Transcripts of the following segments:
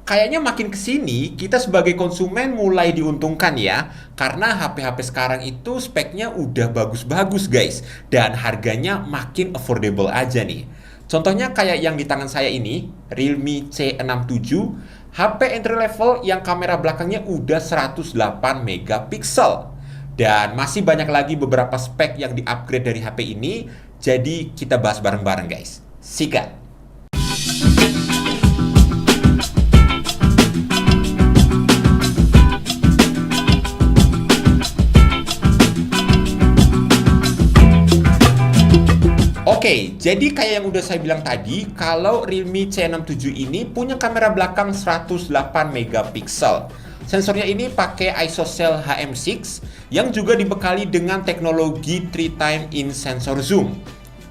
Kayaknya makin kesini kita sebagai konsumen mulai diuntungkan ya, karena HP-HP sekarang itu speknya udah bagus-bagus guys, dan harganya makin affordable aja nih. Contohnya kayak yang di tangan saya ini, Realme C67, HP entry level yang kamera belakangnya udah 108 megapiksel. Dan masih banyak lagi beberapa spek yang di-upgrade dari HP ini, jadi kita bahas bareng-bareng guys. Sikat! Oke, jadi kayak yang udah saya bilang tadi, kalau Realme C67 ini punya kamera belakang 108 megapiksel. Sensornya ini pakai ISOCELL HM6 yang juga dibekali dengan teknologi 3x in sensor zoom.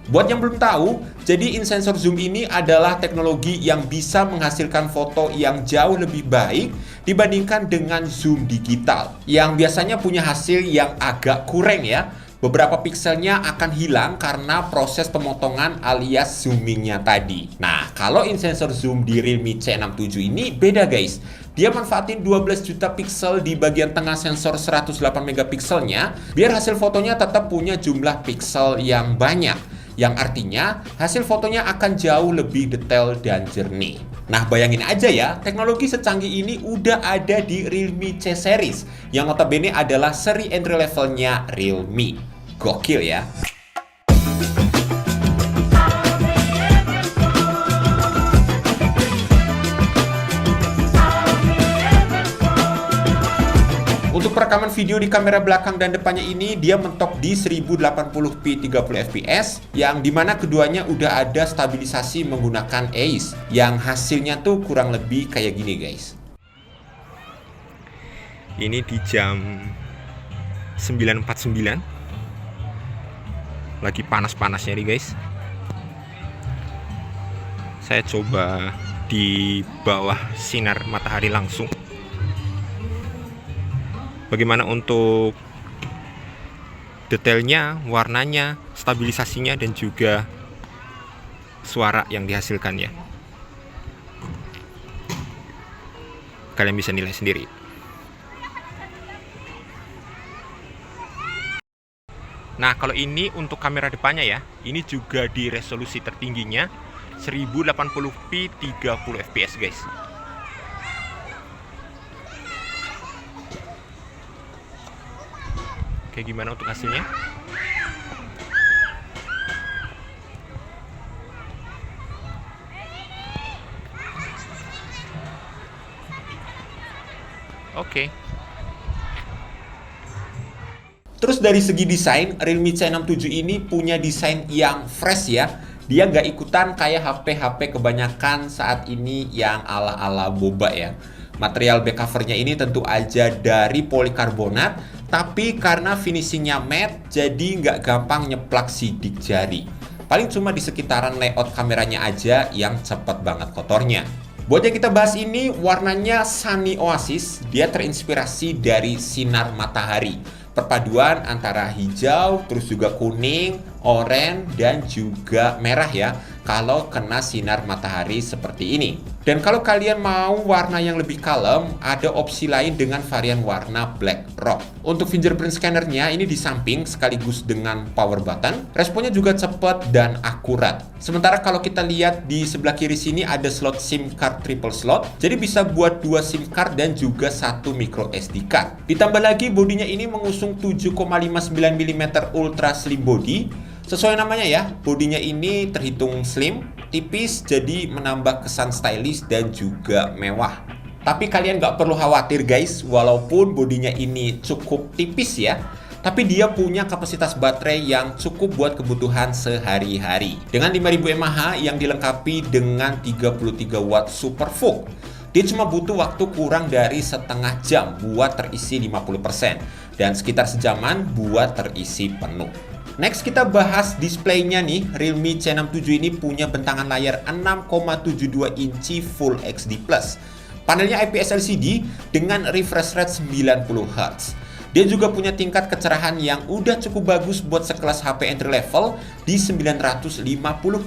Buat yang belum tahu, jadi in sensor zoom ini adalah teknologi yang bisa menghasilkan foto yang jauh lebih baik dibandingkan dengan zoom digital, yang biasanya punya hasil yang agak kurang ya. Beberapa pikselnya akan hilang karena proses pemotongan alias zoomingnya tadi. Nah, kalau in sensor zoom di Realme C67 ini beda guys. Dia manfaatin 12 juta piksel di bagian tengah sensor 108 megapikselnya, biar hasil fotonya tetap punya jumlah piksel yang banyak. Yang artinya hasil fotonya akan jauh lebih detail dan jernih. Nah, bayangin aja ya, teknologi secanggih ini udah ada di Realme C series, yang notabene adalah seri entry levelnya Realme. Gokil ya. Untuk perekaman video di kamera belakang dan depannya ini dia mentok di 1080p 30 fps, yang dimana keduanya udah ada stabilisasi menggunakan ACE, yang hasilnya tuh kurang lebih kayak gini guys. Ini di jam 9.49, lagi panas-panasnya nih guys. Saya coba di bawah sinar matahari langsung. Bagaimana untuk detailnya, warnanya, stabilisasinya, dan juga suara yang dihasilkannya. Kalian bisa nilai sendiri. Nah, kalau ini untuk kamera depannya ya, ini juga di resolusi tertingginya 1080p 30 fps guys. Oke, gimana untuk hasilnya? Oke. Terus dari segi desain, Realme C67 ini punya desain yang fresh ya. Dia nggak ikutan kayak HP-HP kebanyakan saat ini yang ala-ala boba ya. Material back covernya ini tentu aja dari polikarbonat, tapi karena finishingnya matte, jadi nggak gampang nyeplak sidik jari. Paling cuma di sekitaran layout kameranya aja yang cepet banget kotornya. Buat yang kita bahas ini, warnanya Sunny Oasis. Dia terinspirasi dari sinar matahari. Perpaduan antara hijau, terus juga kuning, oranye, dan juga merah ya, kalau kena sinar matahari seperti ini. Dan kalau kalian mau warna yang lebih kalem, ada opsi lain dengan varian warna Black Rock. Untuk fingerprint scannernya ini di samping sekaligus dengan power button. Responnya juga cepat dan akurat. Sementara kalau kita lihat di sebelah kiri sini ada slot SIM card triple slot. Jadi bisa buat 2 SIM card dan juga 1 micro SD card. Ditambah lagi bodinya ini mengusung 7,59 mm ultra slim body. Sesuai namanya ya, bodinya ini terhitung slim, tipis, jadi menambah kesan stylish dan juga mewah. Tapi kalian nggak perlu khawatir guys, walaupun bodinya ini cukup tipis ya, tapi dia punya kapasitas baterai yang cukup buat kebutuhan sehari-hari. Dengan 5000 mAh yang dilengkapi dengan 33 watt super VOOC. Dia cuma butuh waktu kurang dari setengah jam buat terisi 50% dan sekitar sejaman buat terisi penuh. Next kita bahas displaynya nih. Realme C67 ini punya bentangan layar 6,72 inci Full HD+. Panelnya IPS LCD dengan refresh rate 90 Hz. Dia juga punya tingkat kecerahan yang udah cukup bagus buat sekelas HP entry level di 950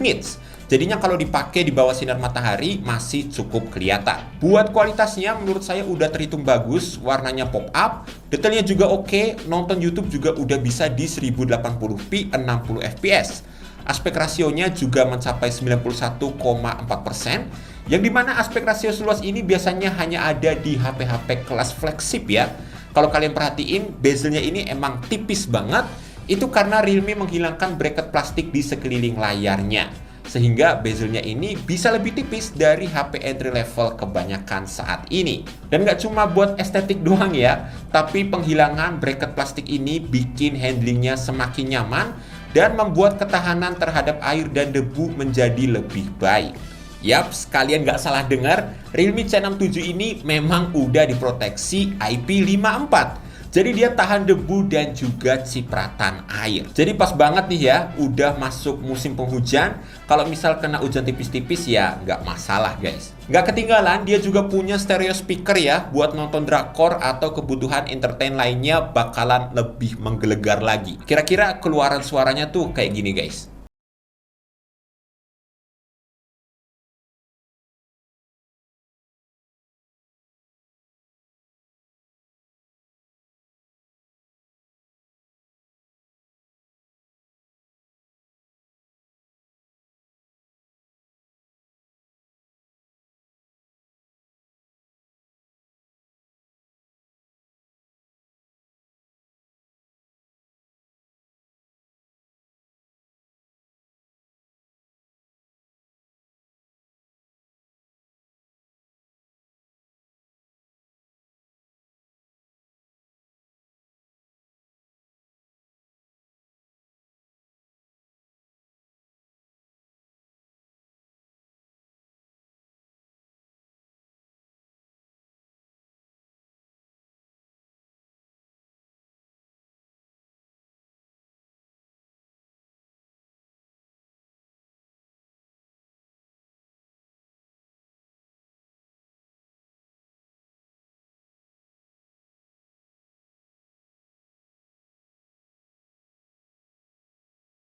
nits. Jadinya kalau dipakai di bawah sinar matahari masih cukup kelihatan. Buat kualitasnya menurut saya udah terhitung bagus, warnanya pop up, detailnya juga oke, nonton YouTube juga udah bisa di 1080p 60 fps. Aspek rasionya juga mencapai 91,4%, yang dimana aspek rasio seluas ini biasanya hanya ada di HP-HP kelas flagship ya. Kalau kalian perhatiin, bezelnya ini emang tipis banget, itu karena Realme menghilangkan bracket plastik di sekeliling layarnya. Sehingga bezelnya ini bisa lebih tipis dari HP entry level kebanyakan saat ini. Dan nggak cuma buat estetik doang ya, tapi penghilangan bracket plastik ini bikin handlingnya semakin nyaman dan membuat ketahanan terhadap air dan debu menjadi lebih baik. Yaps, kalian nggak salah dengar, Realme C67 ini memang udah diproteksi IP54. Jadi dia tahan debu dan juga cipratan air. Jadi pas banget nih ya, udah masuk musim penghujan. Kalau misal kena hujan tipis-tipis ya nggak masalah guys. Nggak ketinggalan, dia juga punya stereo speaker ya, buat nonton drakor atau kebutuhan entertain lainnya bakalan lebih menggelegar lagi. Kira-kira keluaran suaranya tuh kayak gini guys.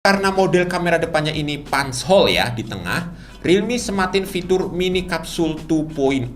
Karena model kamera depannya ini punch hole ya di tengah, Realme sematin fitur mini kapsul 2.0,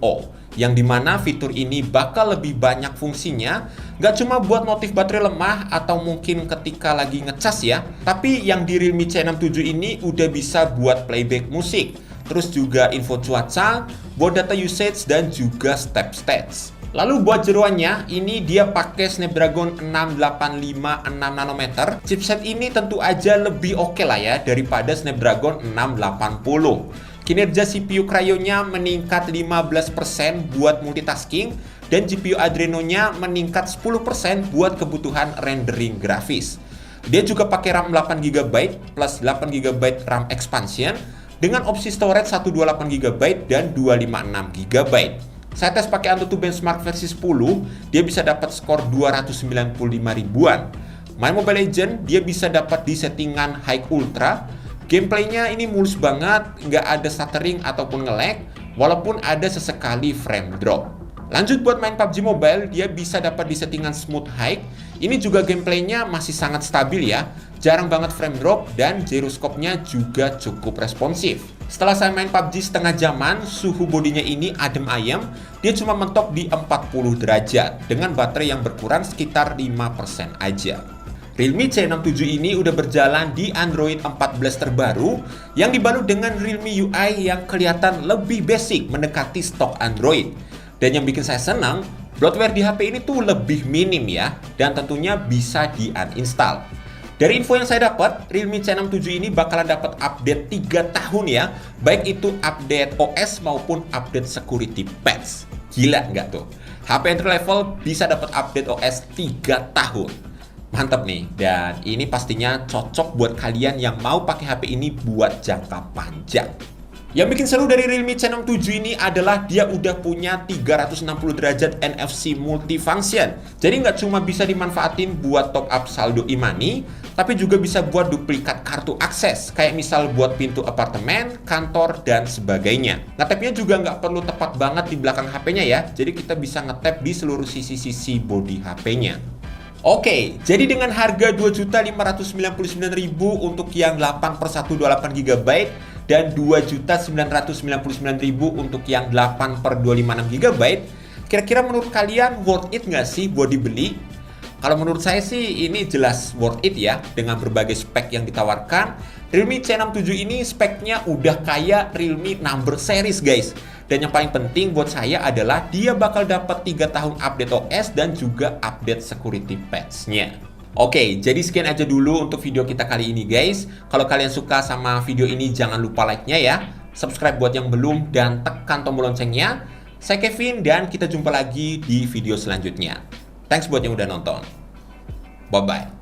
yang dimana fitur ini bakal lebih banyak fungsinya, nggak cuma buat notif baterai lemah atau mungkin ketika lagi ngecas ya, tapi yang di Realme C67 ini udah bisa buat playback musik, terus juga info cuaca, buat data usage dan juga step stats. Lalu buat jeroannya, ini dia pakai Snapdragon 685 6 nanometer. Chipset ini tentu aja lebih oke lah ya daripada Snapdragon 680. Kinerja CPU Kryo-nya meningkat 15% buat multitasking dan GPU Adreno-nya meningkat 10% buat kebutuhan rendering grafis. Dia juga pakai RAM 8GB plus 8GB RAM expansion dengan opsi storage 128GB dan 256GB. Saya tes pakai Antutu Benchmark versi 10, dia bisa dapat skor 295 ribuan. Main Mobile Legends, dia bisa dapat di settingan High Ultra. Gameplaynya ini mulus banget, nggak ada stuttering ataupun nge-lag, walaupun ada sesekali frame drop. Lanjut buat main PUBG Mobile, dia bisa dapat di settingan Smooth High. Ini juga gameplaynya masih sangat stabil ya, jarang banget frame drop dan gyroscope-nya juga cukup responsif. Setelah saya main PUBG setengah jaman, suhu bodinya ini adem ayem, dia cuma mentok di 40 derajat dengan baterai yang berkurang sekitar 5% aja. Realme C67 ini udah berjalan di Android 14 terbaru yang dibalut dengan Realme UI yang kelihatan lebih basic mendekati stok Android. Dan yang bikin saya senang, bloatware di HP ini tuh lebih minim ya, dan tentunya bisa di-uninstall. Dari info yang saya dapat, Realme C67 ini bakalan dapat update 3 tahun ya, baik itu update OS maupun update security patch. Gila nggak tuh? HP entry level bisa dapat update OS 3 tahun. Mantap nih, dan ini pastinya cocok buat kalian yang mau pakai HP ini buat jangka panjang. Yang bikin seru dari Realme C67 ini adalah dia udah punya 360 derajat NFC multifunction. Jadi nggak cuma bisa dimanfaatin buat top up saldo e-money, tapi juga bisa buat duplikat kartu akses, kayak misal buat pintu apartemen, kantor, dan sebagainya. Ngetapnya juga nggak perlu tepat banget di belakang HP-nya ya, jadi kita bisa ngetap di seluruh sisi-sisi bodi HP-nya. Oke, jadi dengan harga Rp2.599.000 untuk yang 8/128GB dan 2.999.000 untuk yang 8/256 GB. Kira-kira menurut kalian worth it nggak sih buat dibeli? Kalau menurut saya sih ini jelas worth it ya, dengan berbagai spek yang ditawarkan. Realme C6 7 ini speknya udah kayak Realme Number Series guys. Dan yang paling penting buat saya adalah dia bakal dapat 3 tahun update OS dan juga update security patch-nya. Oke, jadi sekian aja dulu untuk video kita kali ini guys. Kalau kalian suka sama video ini jangan lupa like-nya ya. Subscribe buat yang belum dan tekan tombol loncengnya. Saya Kevin dan kita jumpa lagi di video selanjutnya. Thanks buat yang udah nonton. Bye-bye.